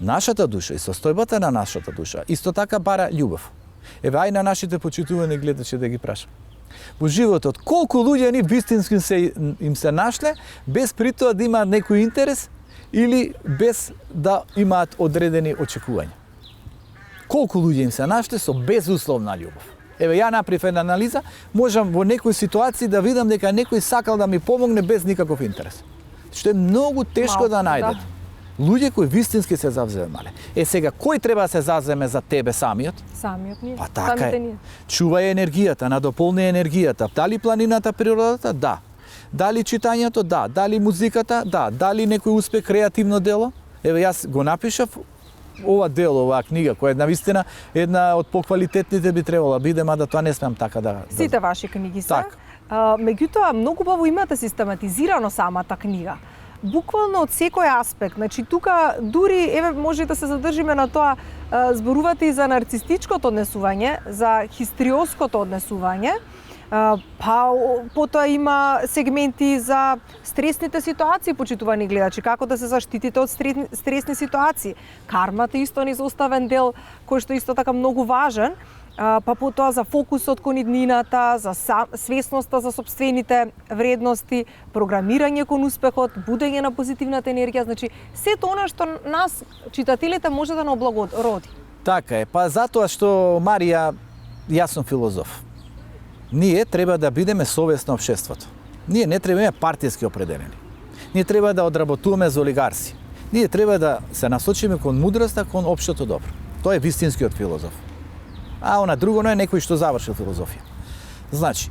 Нашата душа и состојбата на нашата душа исто така бара љубов. Еве ај на нашите почитувани гледачи да ги прашам. Во животот колку луѓе ни вистински им се нашле без при тоа да имаат некој интерес или без да имаат одредени очекувања. Колку луѓе им се нашле со безусловна љубов. Еве ја направив една анализа, можам во некои ситуации да видам дека некој сакал да ми помогне без никаков интерес. Што е многу тешко да најдете. Луѓе кои вистински се завземале. Сега, кој треба да се заземе за тебе самиот? Самиот ние. Па така е. Чувај енергијата, надополни енергијата. Дали планината, природата? Да. Дали читањето? Да. Дали музиката? Да. Дали некој успех, креативно дело? Еве јас го напишав ова дело, оваа книга, која е навистина една од поквалитетните би требала биде, мада тоа не смеам така да... Сите ваши книги се. Так. Меѓутоа, многу убаво имате систематизирано самата книга. Буквално од секој аспект. Значи тука дури еве може да се задржиме на тоа, зборувате и за нарцистичкото однесување, за хистриоското однесување, па потоа има сегменти за стресните ситуации, почитувани гледачи, како да се заштитите од стресни ситуации. Кармата исто не изоставен дел кој што исто така многу важен. Па потоа за фокусот кон иднината, за свесноста за сопствените вредности, програмирање кон успехот, будење на позитивната енергија, значи сето она што нас читателите може да не облагороди. Така е, па затоа што Марија, јас сум филозоф. Ние треба да бидеме совест на општеството. Ние не треба да бидеме партиски определени. Ние треба да одработуваме за олигарси. Ние треба да се насочиме кон мудроста, кон општото добро. Тоа е вистинскиот филозоф. А она друго не е некој што завршил филозофија. Значи,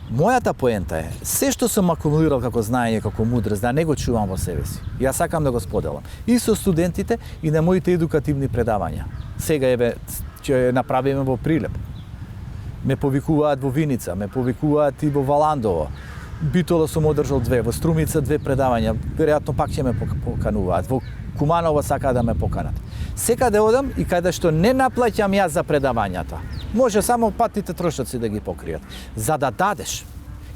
мојата поента е, се што сум акумулирал како знаење, како мудрост, да не го чувам во себе си. Јас сакам да го споделам. И со студентите, и на моите едукативни предавања. Сега еве ќе направиме во Прилеп. Ме повикуваат во Виница, ме повикуваат и во Валандово. Битола сум одржал 2, во Струмица 2 предавања, веројатно пак ќе ме покануваат. Во Куманово сака да ме поканат. Секаде одам и каде што не наплаќам јас за предавањата. Може само патните трошоци да ги покријат. За да дадеш.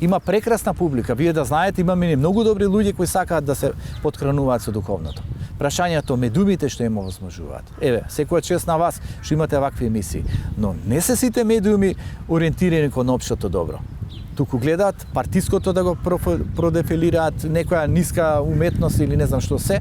Има прекрасна публика. Вие да знаете, имаме многу добри луѓе кои сакаат да се поткрануваат со духовното. Прашањето, медиумите што им овозможуваат. Еве, секоја чест на вас што имате вакви емисии. Но не се сите медиуми ориентирани кон општото добро. Туку гледаат партиското да го продефилираат, некоја ниска уметност или не знам што се,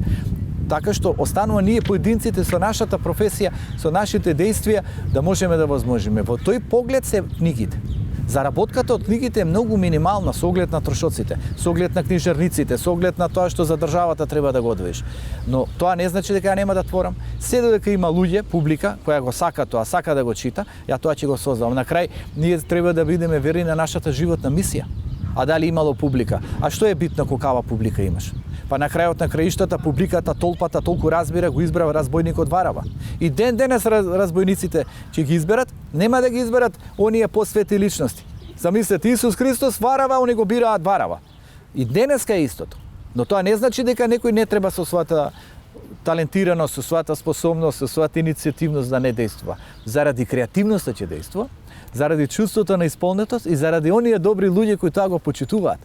така што останува ние поединците со нашата професија, со нашите дејствија да можеме да возможиме. Во тој поглед се книгите. Заработката од книгите е многу минимална со оглед на трошоците, со оглед на книжарниците, со оглед на тоа што за државата треба да го одвоиш. Но тоа не значи дека ја нема да творам. Се додека има луѓе, публика која го сака тоа, сака да го чита, ја тоа ќе го создавам. На крај ние треба да бидеме верни на нашата животна мисија. А дали имало публика? А што е битно какава публика имаш? Па на крајот на краиштата публиката, толпата толку разбира, го избрава разбојникот Варава. И ден денес разбојниците ќе ги изберат, нема да ги изберат оние посвети личности. Замислете, Исус Христос Варава, они го бираат Варава. И денеска е истото. Но тоа не значи дека некој не треба со својата талентираност, со својата способност, со својата иницијативност да не действува. Заради креативноста ќе действува, заради чувството на исполнетост и заради оние добри луѓе кои тоа го почитуваат.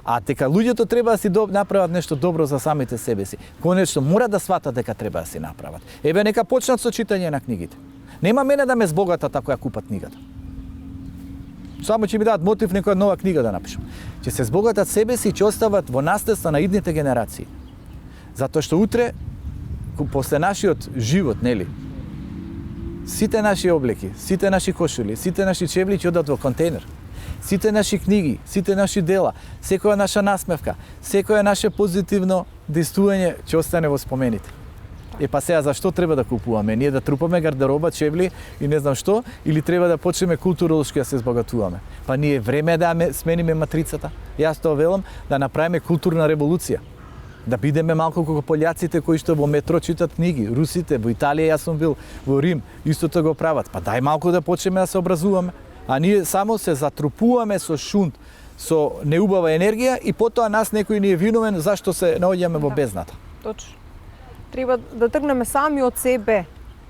А дека луѓето треба да си направат нешто добро за самите себе си. Конечно мора да сватат дека треба да си направат. Еве нека почнат со читање на книгите. Нема мене да ме збогата ако ја купат книгата. Само ќе ми дадат мотив некоја нова книга да напишам. Ќе се збогатат себе си и ќе остават во наследство на идните генерации. Затоа што утре, после нашиот живот, нели, сите наши облеки, сите наши кошули, сите наши чевли ќе одат во контейнер. Сите наши книги, сите наши дела, секоја наша насмевка, секоја наше позитивно действување ќе остане во спомените. Па сега зашто треба да купуваме? Ние да трупаме гардероба, чевли и не знам што, или треба да почнеме културолошки да се збогатуваме? Па ние време да смениме матрицата. Јас тоа велам, да направиме културна револуција. Да бидеме малку како пољаците кои што во метро читат книги, русите, во Италија јас сум бил, во Рим, истото го прават. Па дај малку да почнеме да се образуваме. А ние само се затрупуваме со шунт, со неубава енергија и потоа нас некој ни е виновен зашто се наоѓаме во бездната. Точно. Треба да тргнеме сами од себе,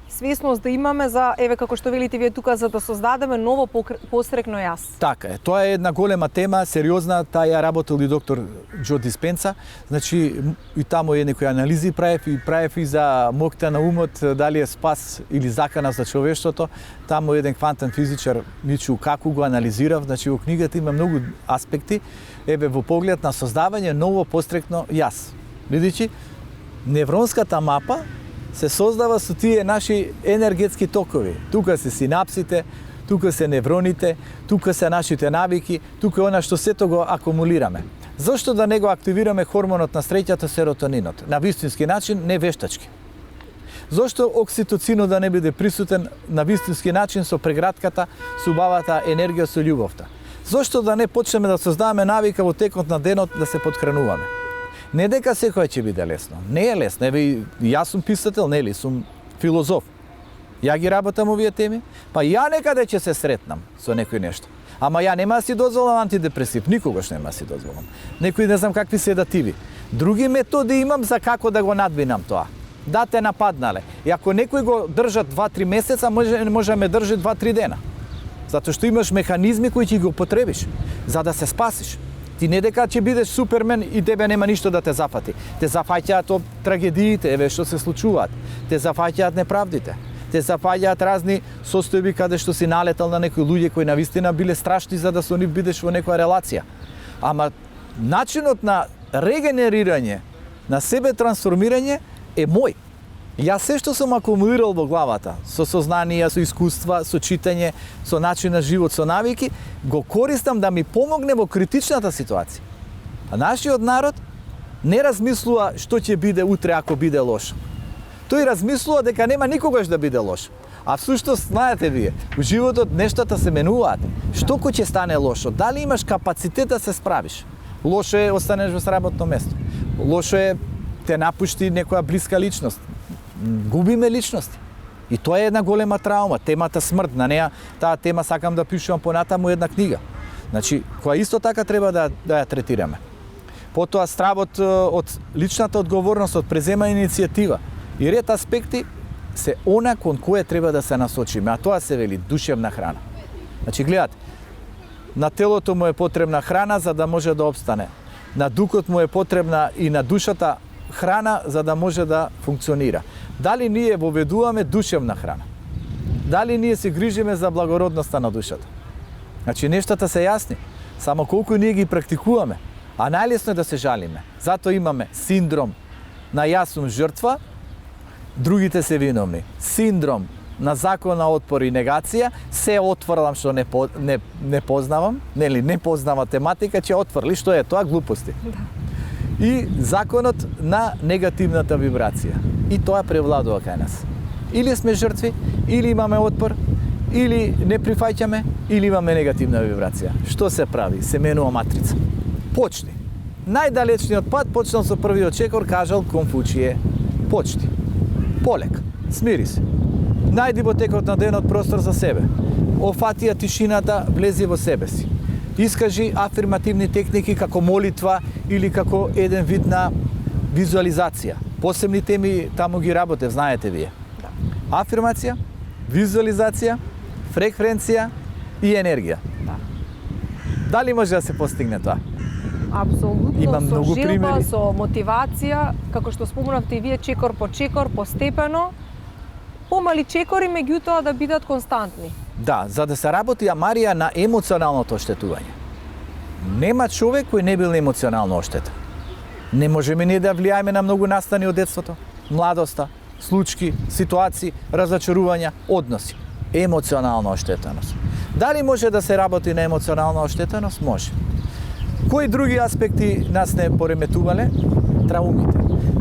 свесност да имаме за, еве како што велите вие тука, за да создадеме ново посрекно јас. Така е, тоа е една голема тема, сериозна, таа ја работел и доктор Џо Диспенса, значи и таму е некои анализи праев и за мокта на умот, дали е спас или закана за човештвото. Таму еден квантен физичар Мичу Каку го анализирав, значи во книгата има многу аспекти, еве во поглед на создавање ново посрекно јас. Видите, невронската мапа се создава со тие наши енергетски токови. Тука се синапсите, тука се невроните, тука се нашите навики, тука е она што сето го акумулираме. Зошто да не го активираме хормонот на среќата, серотонинот? На вистински начин, не вештачки. Зошто окситоцинот да не биде присутен на вистински начин со прегратката, со убавата енергија, со љубовта? Зошто да не почнеме да создаваме навика во текот на денот да се подхрануваме? Не дека секој ќе биде лесно. Не е лесно. Еве, јас сум писател, нели, сум филозоф. Ја ги работам овие теми, па ја некаде ќе се сретнам со некој нешто. Ама ја нема да си дозволам антидепресив, никогаш нема да си дозволам. Некои не знам какви седативи. Други методи имам за како да го надбинам тоа. Да те нападнале. И ако некој го држат 2-3 месеца, може да ме држи 2-3 дена. Затоа што имаш механизми кои ќе ги употребиш за да се спасиш. Ти не дека ќе бидеш супермен и тебе нема ништо да те зафати. Те зафаќаат трагедиите, еве што се случуваат. Те зафаќаат неправдите. Те зафаќаат разни состојби каде што си налетал на некои луѓе кои навистина биле страшни за да со нив бидеш во некоја релација. Ама начинот на регенерирање, на себе трансформирање е мој. Јас се што сум акумулирал во главата, со сознанија, со искуства, со читање, со начин на живот, со навики, го користам да ми помогне во критичната ситуација. А нашиот народ не размислува што ќе биде утре ако биде лошо. Тој размислува дека нема никогаш да биде лошо. А всуштост, знаете вие, во животот нештата се менуваат. Што ќе стане лошо? Дали имаш капацитет да се справиш? Лошо е останеш во работно место. Лошо е те напушти некоја блиска личност. Губиме личности. И тоа е една голема траума, темата смрт, на неа таа тема сакам да пишувам понатаму една книга. Значи, која исто така треба да ја третираме. Потоа стравот од личната одговорност, од преземање иницијатива и ред аспекти се она кон кое треба да се насочиме, а тоа се вели душевна храна. Значи, гледате, на телото му е потребна храна за да може да обстане. На духот му е потребна и на душата храна за да може да функционира. Дали ние воведуваме душевна храна? Дали ние се грижиме за благородноста на душата? Значи, нештата се јасни, само колку ние ги практикуваме, а најлесно е да се жалиме. Затоа имаме синдром на јас сум жртва, другите се виновни. Синдром на закон на отпор и негација, се отврлам што не познавам, нели не познава тематика, ќе отврли, што е тоа глупости. Да. И законот на негативната вибрација. И тоа превладува кај нас. Или сме жртви, или имаме отпор, или не прифаќаме, или имаме негативна вибрација. Што се прави? Се менува матрица. Почни. Најдалечниот пат почнал со првиот чекор, кажал Конфуције. Почни. Полек. Смири се. Најди во текот на денот простор за себе. Офатија тишината, влези во себе си. Искажи афирмативни техники како молитва или како еден вид на визуализација. Посебни теми таму ги работев, знаете вие. Да. Афирмација, визуализација, фреквенција и енергија. Да. Дали може да се постигне тоа? Апсолутно, Има со многу жилба, примери. со мотивација, како што спомнавте и вие, чекор по чекор, постепено, помали чекори, меѓутоа да бидат константни. Да, за да се работи Марија на емоционалното оштетување. Нема човек кој не бил емоционално оштетен. Не можеме ние да влијаеме на многу настани од детството, младоста, случаи, ситуации, разочарувања, односи. Емоционална оштетеност. Дали може да се работи на емоционална оштетеност? Може. Кои други аспекти нас не пореметувале? Траумите.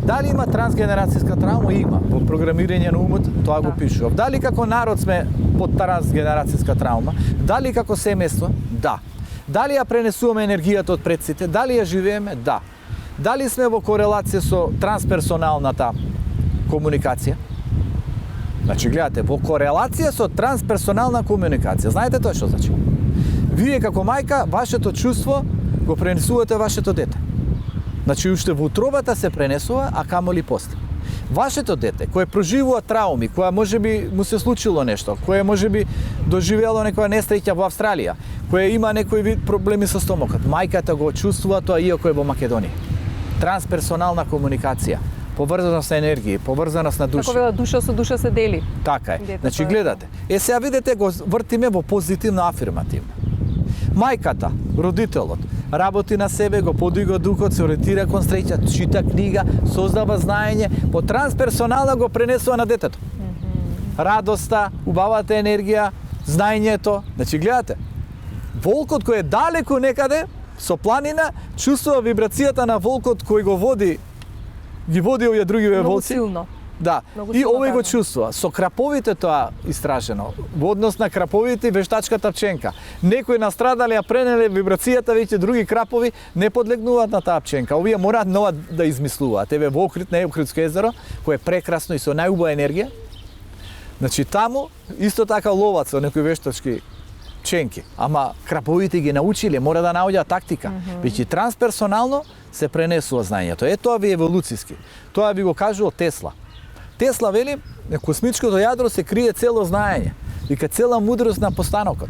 Дали има трансгенерацијска травма? Има. Во програмирање на умот тоа го пишува. Дали како народ сме под трансгенерацијска травма? Дали како семејство? Да. Дали ја пренесуваме енергијата од предците? Дали ја живееме? Да. Дали сме во корелација со трансперсоналната комуникација? Значи, гледате, во корелација со трансперсонална комуникација. Знаете тоа што значи? Вие како мајка, вашето чувство го пренесувате вашето дете. Значи, уште во утробата се пренесува, а камоли после. Вашето дете, кое проживува трауми, која можеби му се случило нешто, кое можеби доживело некоја несреќа во Австралија, кое има некои вид проблеми со стомокот, мајката го чувствува тоа иако е во Македонија. Трансперсонална комуникација, поврзаност на енергија, поврзаност на души. Како вела, душа со душа се дели. Така е. Детето Значи, гледате, сега видите, го вртиме во позитивно афирмативно. Мајката, родителот, работи на себе, го подига духот, се ориентира кон среќа, чита книга, создава знаење, по трансперсонално го пренесува на детето. Радоста, убавата енергија, знаењето. Значи, гледате, волкот кој е далеку некаде, со планина, чувствува вибрацијата на волкот кој ги води овие други волци. Многу силно. Да, Многу и силно овој го кажа. чувствува. Со краповите тоа истражено. Во однос на краповите и вештачката пченка. Некои настрадале, ја пренеле вибрацијата, веќе други крапови не подлегнуваат на таа пченка. Овие мораат нова да измислуваат. Еве во Охрид, на Охридско езеро, кој е прекрасно и со најубава енергија. Значи таму исто така ловат со некои вештачки пченки. Ама краповите ги научиле, мора да наоѓаат тактика. Веќе трансперсонално се пренесува знаењето. Тоа ви е еволуцијски. Тоа ви го кажува Тесла. Тесла вели, на космичкото јадро се крие цело знаење, вика цела мудрост на постанокот.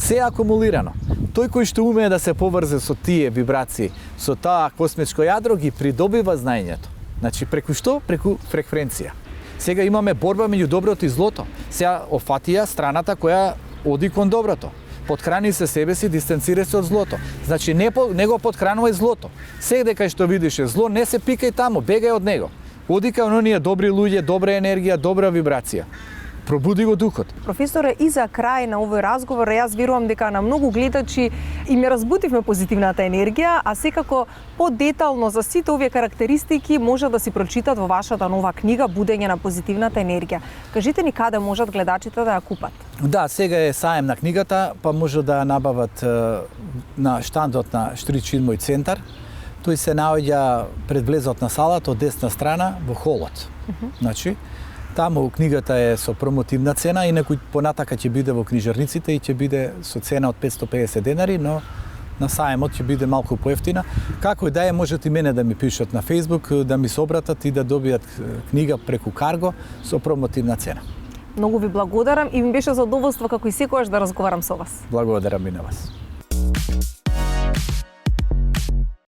Се акумулирано. Тој кој што умее да се поврзе со тие вибрации, со таа космичко јадро, ги придобива знаењето. Значи, преку што? Преку фреквенција. Сега имаме борба меѓу доброто и злото. Сега офатија страната која оди кон доброто. Подхрани се себе си, дистанцира се од злото. Значи, не го подхранувај злото. Сега кај што видиш зло, не се пикај таму, бегај од него. Оди кај оние добри луѓе, добра енергија, добра вибрација. Пробуди го духот. Професоре, и за крај на овој разговор, јас верувам дека на многу гледачи им ја разбудивме позитивната енергија, а секако подетално за сите овие карактеристики може да си прочитат во вашата нова книга Будење на позитивната енергија. Кажете ни каде можат гледачите да ја купат? Да, сега е саем на книгата, па може да ја набават на штандот на Штричинмој центар. Тој се наоѓа пред влезот на салата од десна страна во холот. Значи, таму книгата е со промотивна цена, инаку понатака ќе биде во книжарниците и ќе биде со цена од 550 денари, но на саемот ќе биде малку поевтина. Како и да е, можете и мене да ми пишат на Facebook, да ми се обратат и да добијат книга преку карго со промотивна цена. Многу ви благодарам и ми беше задоволство како и секогаш да разговарам со вас. Благодарам и на вас.